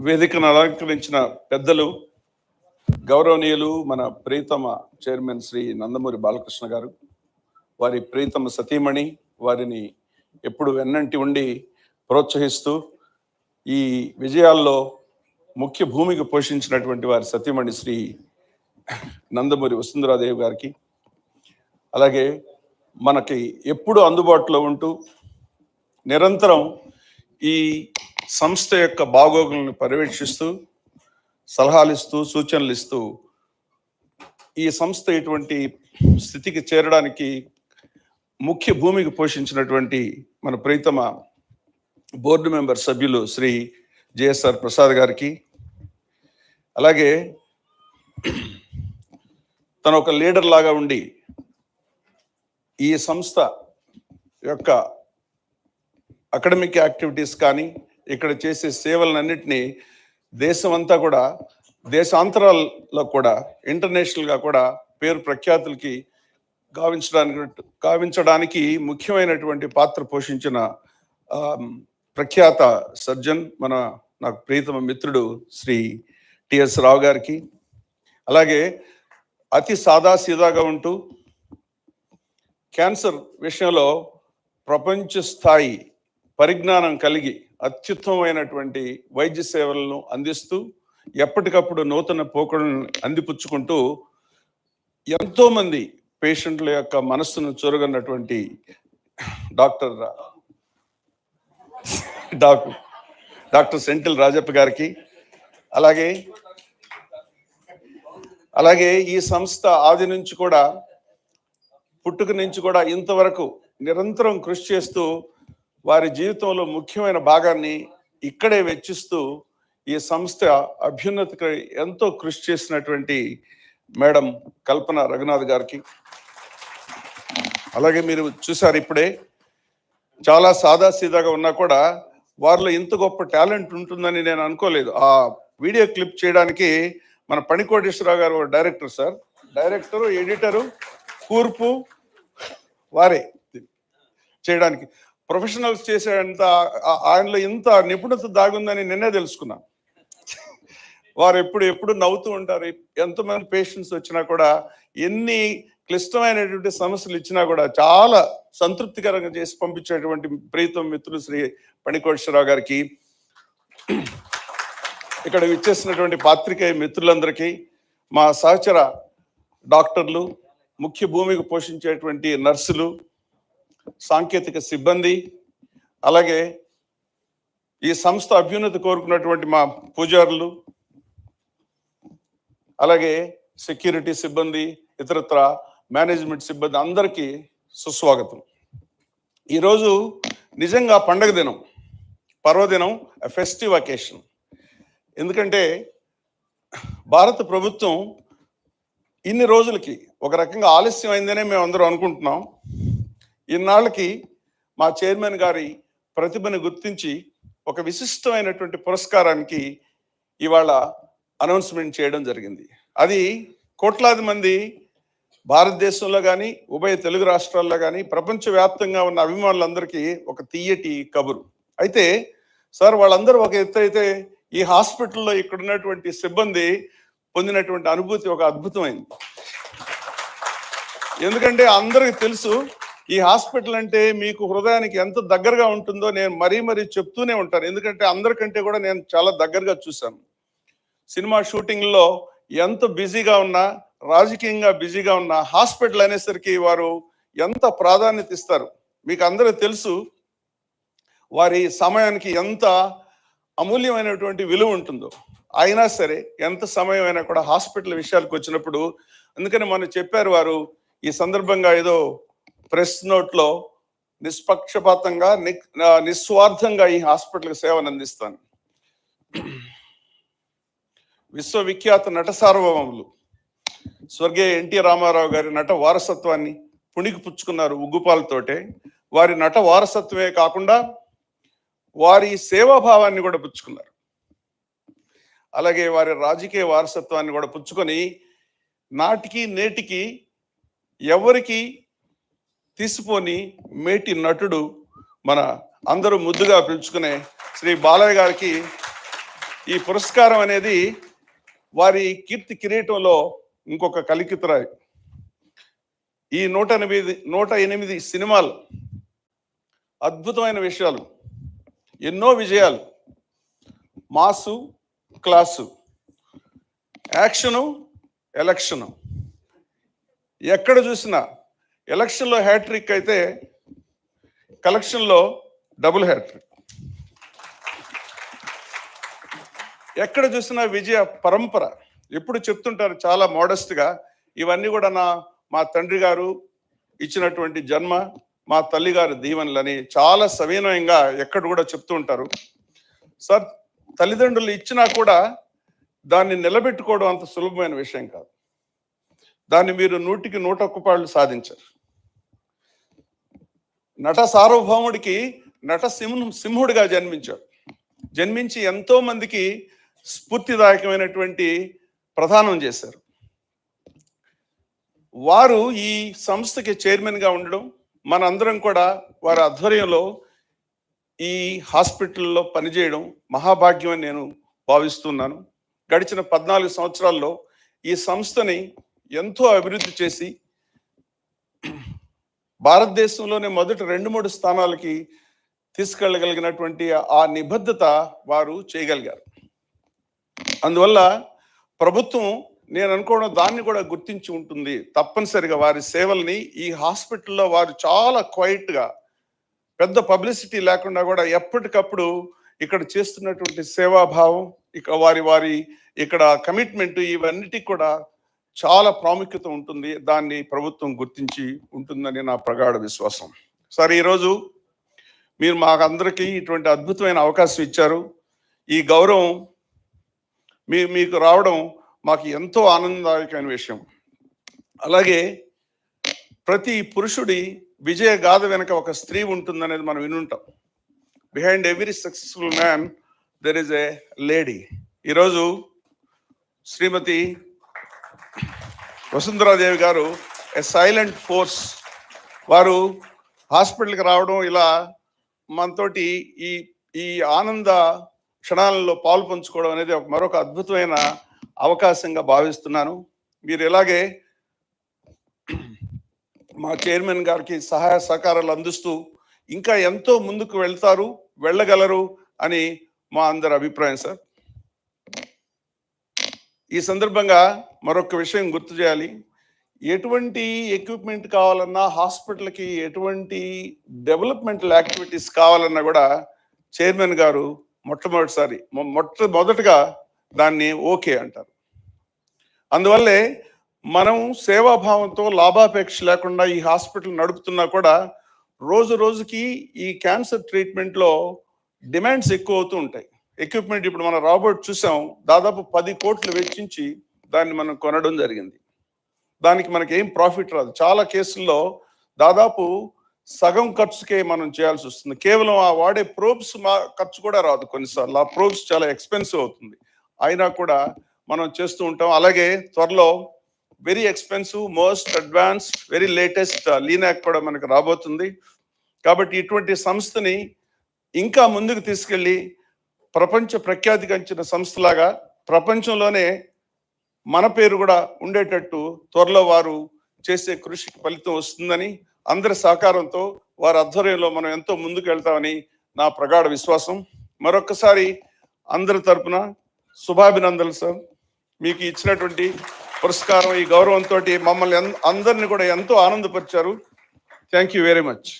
వేదికను అలంకరించిన పెద్దలు, గౌరవనీయులు, మన ప్రీతమ చైర్మన్ శ్రీ నందమూరి బాలకృష్ణ గారు, వారి ప్రీతమ సతీమణి, వారిని ఎప్పుడు వెన్నంటి ఉండి ప్రోత్సహిస్తూ ఈ విజయాల్లో ముఖ్య భూమిక పోషించినటువంటి వారి సతీమణి శ్రీ నందమూరి వసుంధరాదేవి గారికి, అలాగే మనకి ఎప్పుడు అందుబాటులో ఉంటూ నిరంతరం ఈ సంస్థ యొక్క బాగోగులను పర్యవేక్షిస్తూ సలహాలు ఇస్తూ సూచనలు ఇస్తూ ఈ సంస్థ ఇటువంటి స్థితికి చేరడానికి ముఖ్య భూమిక పోషించినటువంటి మన ప్రీతమ బోర్డు మెంబర్ సభ్యులు శ్రీ జేఎస్ఆర్ ప్రసాద్ గారికి, అలాగే తను ఒక లీడర్ లాగా ఉండి ఈ సంస్థ యొక్క అకాడమిక్ యాక్టివిటీస్ కానీ ఇక్కడ చేసే సేవలన్నింటినీ దేశమంతా కూడా, దేశాంతరాల్లో కూడా, ఇంటర్నేషనల్గా కూడా పేరు ప్రఖ్యాతులకి గావించడానికి ముఖ్యమైనటువంటి పాత్ర పోషించిన ప్రఖ్యాత సర్జన్ నాకు ప్రియతమ మిత్రుడు శ్రీ టిఎస్ రావు గారికి, అలాగే అతి సాదాసీదాగా ఉంటూ క్యాన్సర్ విషయంలో ప్రపంచ స్థాయి పరిజ్ఞానం కలిగి అత్యుత్తమమైనటువంటి వైద్య సేవలను అందిస్తూ ఎప్పటికప్పుడు నూతన పోకడలను అందిపుచ్చుకుంటూ ఎంతోమంది పేషెంట్ల యొక్క మనస్సును చూరగొన్నటువంటి డాక్టర్ సెంటిల్ రాజప్ప గారికి, అలాగే ఈ సంస్థ ఆది నుంచి కూడా, పుట్టుక నుంచి కూడా ఇంతవరకు నిరంతరం కృషి చేస్తూ వారి జీవితంలో ముఖ్యమైన భాగాన్ని ఇక్కడే వెచ్చిస్తూ ఈ సంస్థ అభ్యున్నతికి ఎంతో కృషి చేసినటువంటి మేడం కల్పన రఘునాథ్ గారికి, అలాగే మీరు చూసారు ఇప్పుడే చాలా సాదాసీదాగా ఉన్నా కూడా వారిలో ఇంత గొప్ప టాలెంట్ ఉంటుందని నేను అనుకోలేదు. ఆ వీడియో క్లిప్ చేయడానికి మన పణికోటేశ్వరరావు గారు డైరెక్టర్, సార్ డైరెక్టరు, ఎడిటరు, కూర్పు వారే చేయడానికి ప్రొఫెషనల్స్ చేసేంత ఆయనలో ఇంత నిపుణత దాగుందని నిన్నే తెలుసుకున్నా. వారు ఎప్పుడు నవ్వుతూ ఉంటారు. ఎంతమంది పేషెంట్స్ వచ్చినా కూడా, ఎన్ని క్లిష్టమైనటువంటి సమస్యలు ఇచ్చినా కూడా చాలా సంతృప్తికరంగా చేసి పంపించేటువంటి ప్రీతం మిత్రులు శ్రీ పణికోటేశ్వరరావు గారికి, ఇక్కడ విచ్చేసినటువంటి పాత్రికేయ మిత్రులందరికీ, మా సహచర డాక్టర్లు, ముఖ్య భూమిక పోషించేటువంటి నర్సులు, సాంకేతిక సిబ్బంది, అలాగే ఈ సంస్థ అభ్యున్నతి కోరుకున్నటువంటి మా పూజారులు, అలాగే సెక్యూరిటీ సిబ్బంది, ఇతరత్ర మేనేజ్మెంట్ సిబ్బంది అందరికీ సుస్వాగతం. ఈరోజు నిజంగా పండగ దినం, పర్వదినం, ఫెస్టివ్ అకేషన్. ఎందుకంటే భారత ప్రభుత్వం ఇన్ని రోజులకి ఒక రకంగా ఆలస్యం అయిందనే మేము అందరూ అనుకుంటున్నాం. ఇన్నాళ్ళకి మా చైర్మన్ గారి ప్రతిభను గుర్తించి ఒక విశిష్టమైనటువంటి పురస్కారానికి ఇవాళ అనౌన్స్మెంట్ చేయడం జరిగింది. అది కోట్లాది మంది భారతదేశంలో కానీ, ఉభయ తెలుగు రాష్ట్రాల్లో కానీ, ప్రపంచవ్యాప్తంగా ఉన్న అభిమానులందరికీ ఒక తీయటి కబురు. అయితే సార్, వాళ్ళందరూ ఒక ఎత్తు అయితే, ఈ హాస్పిటల్లో ఇక్కడ ఉన్నటువంటి సిబ్బంది పొందినటువంటి అనుభూతి ఒక అద్భుతమైంది. ఎందుకంటే అందరికి తెలుసు, ఈ హాస్పిటల్ అంటే మీకు హృదయానికి ఎంత దగ్గరగా ఉంటుందో నేను మరీ చెప్తూనే ఉంటాను. ఎందుకంటే అందరికంటే కూడా నేను చాలా దగ్గరగా చూశాను. సినిమా షూటింగ్లో ఎంత బిజీగా ఉన్నా, రాజకీయంగా బిజీగా ఉన్నా, హాస్పిటల్ అనేసరికి వారు ఎంత ప్రాధాన్యత ఇస్తారు మీకు అందరూ తెలుసు. వారి సమయానికి ఎంత అమూల్యమైనటువంటి విలువ ఉంటుందో. అయినా సరే ఎంత సమయం అయినా కూడా హాస్పిటల్ విషయాలకు వచ్చినప్పుడు, అందుకని మనం చెప్పారు వారు, ఈ సందర్భంగా ఏదో ప్రెస్ నోట్లో నిష్పక్షపాతంగా నిస్వార్థంగా ఈ హాస్పిటల్కి సేవను అందిస్తాను. విశ్వవిఖ్యాత నట సార్వభౌములు స్వర్గీయ ఎన్టీ రామారావు గారి నట వారసత్వాన్ని పుణికి పుచ్చుకున్నారు ఉగ్గుపాలతోటే. వారి నట వారసత్వమే కాకుండా వారి సేవాభావాన్ని కూడా పుచ్చుకున్నారు. అలాగే వారి రాజకీయ వారసత్వాన్ని కూడా పుచ్చుకొని నాటికి నేటికి ఎవరికి తీసిపోని మేటి నటుడు మన అందరూ ముద్దుగా పిలుచుకునే శ్రీ బాలయ్య గారికి ఈ పురస్కారం అనేది వారి కీర్తి కిరీటంలో ఇంకొక కలికితురాయి. ఈ 108 సినిమాలు, అద్భుతమైన విషయాలు, ఎన్నో విజయాలు, మాసు, క్లాసు, యాక్షను, ఎలక్షను, ఎక్కడ చూసినా ఎలక్షన్లో హ్యాట్రిక్ అయితే కలెక్షన్లో డబుల్ హ్యాట్రిక్. ఎక్కడ చూసినా విజయ పరంపర. ఎప్పుడు చెప్తుంటారు చాలా మోడెస్ట్గా, ఇవన్నీ కూడా మా తండ్రి గారు ఇచ్చినటువంటి జన్మ, మా తల్లి గారు దీవెనలని చాలా సవినయంగా ఎక్కడ కూడా చెప్తూ ఉంటారు. సార్, తల్లిదండ్రులు ఇచ్చినా కూడా దాన్ని నిలబెట్టుకోవడం అంత సులభమైన విషయం కాదు. దాన్ని మీరు 100కి 101 పాళ్ళు సాధించారు. నట సార్వభౌముడికి నట సింహుడిగా జన్మించి ఎంతో మందికి స్ఫూర్తిదాయకమైనటువంటి ప్రదానం చేశారు. వారు ఈ సంస్థకి చైర్మన్గా ఉండడం, మనందరం కూడా వారి ఆధ్వర్యంలో ఈ హాస్పిటల్లో పనిచేయడం మహాభాగ్యం అని నేను భావిస్తున్నాను. గడిచిన 14 సంవత్సరాల్లో ఈ సంస్థని ఎంతో అభివృద్ధి చేసి భారతదేశంలోనే మొదటి 2-3 స్థానాలకి తీసుకెళ్ళగలిగినటువంటి ఆ నిబద్ధత వారు చేయగలిగారు. అందువల్ల ప్రభుత్వం, నేను అనుకోవడం, దాన్ని కూడా గుర్తించి ఉంటుంది. తప్పనిసరిగా వారి సేవల్ని ఈ హాస్పిటల్లో వారు చాలా క్వైట్గా, పెద్ద పబ్లిసిటీ లేకుండా కూడా ఎప్పటికప్పుడు ఇక్కడ చేస్తున్నటువంటి సేవాభావం, ఇక వారి ఇక్కడ కమిట్మెంట్, ఇవన్నిటికి కూడా చాలా ప్రాముఖ్యత ఉంటుంది. దాన్ని ప్రభుత్వం గుర్తించి ఉంటుందని నా ప్రగాఢ విశ్వాసం. సార్, ఈరోజు మీరు మాకందరికీ ఇటువంటి అద్భుతమైన అవకాశం ఇచ్చారు. ఈ గౌరవం మీకు రావడం మాకు ఎంతో ఆనందదాయకమైన విషయం. అలాగే ప్రతి పురుషుడి విజయ గాథ వెనక ఒక స్త్రీ ఉంటుందనేది మనం వినుంటాం. Behind every successful man there is a lady. ఈరోజు శ్రీమతి వసుంధరాదేవి గారు ఏ సైలెంట్ ఫోర్స్. వారు హాస్పిటల్కి రావడం, ఇలా మనతోటి ఈ ఆనంద క్షణాలలో పాలు పంచుకోవడం అనేది మరొక అద్భుతమైన అవకాశంగా భావిస్తున్నాను. మీరు ఇలాగే మా చైర్మన్ గారికి సహాయ సహకారాలు అందిస్తూ ఇంకా ఎంతో ముందుకు వెళ్ళగలరు అని మా అందరి అభిప్రాయం. సార్, ఈ సందర్భంగా మరొక విషయం గుర్తు చేయాలి. ఎటువంటి ఎక్విప్మెంట్ కావాలన్నా, హాస్పిటల్కి ఎటువంటి డెవలప్మెంటల్ యాక్టివిటీస్ కావాలన్నా కూడా చైర్మన్ గారు మొట్టమొదటిగా దాన్ని ఓకే అంటారు. అందువల్లే మనం సేవాభావంతో, లాభాపేక్ష లేకుండా ఈ హాస్పిటల్ నడుపుతున్నా కూడా రోజు రోజుకి ఈ క్యాన్సర్ ట్రీట్మెంట్లో డిమాండ్స్ ఎక్కువ అవుతూ ఉంటాయి. ఎక్విప్మెంట్ ఇప్పుడు మనం రాబోట్ చూసాం, దాదాపు 10 కోట్లు వెచ్చించి దాన్ని మనం కొనడం జరిగింది. దానికి మనకి ఏం ప్రాఫిట్ రాదు. చాలా కేసుల్లో దాదాపు సగం ఖర్చుకే మనం చేయాల్సి వస్తుంది. కేవలం ఆ వాడే ప్రోబ్స్ ఖర్చు కూడా రాదు. కొన్నిసార్లు ఆ ప్రోబ్స్ చాలా ఎక్స్పెన్సివ్ అవుతుంది. అయినా కూడా మనం చేస్తూ ఉంటాం. అలాగే త్వరలో very expensive, most advanced, very latest లీనాక్ కూడా మనకు రాబోతుంది. కాబట్టి ఇటువంటి సంస్థని ఇంకా ముందుకు తీసుకెళ్ళి ప్రపంచ ప్రఖ్యాతిగాంచిన సంస్థలాగా ప్రపంచంలోనే మన పేరు కూడా ఉండేటట్టు త్వరలో వారు చేసే కృషికి ఫలితం వస్తుందని, అందరి సహకారంతో వారి ఆధ్వర్యంలో మనం ఎంతో ముందుకు వెళ్తామని నా ప్రగాఢ విశ్వాసం. మరొక్కసారి అందరి తరపున శుభాభినందనలు సార్. మీకు ఇచ్చినటువంటి పురస్కారం, ఈ గౌరవంతో మమ్మల్ని అందరినీ కూడా ఎంతో ఆనందపరిచారు. Thank you very much.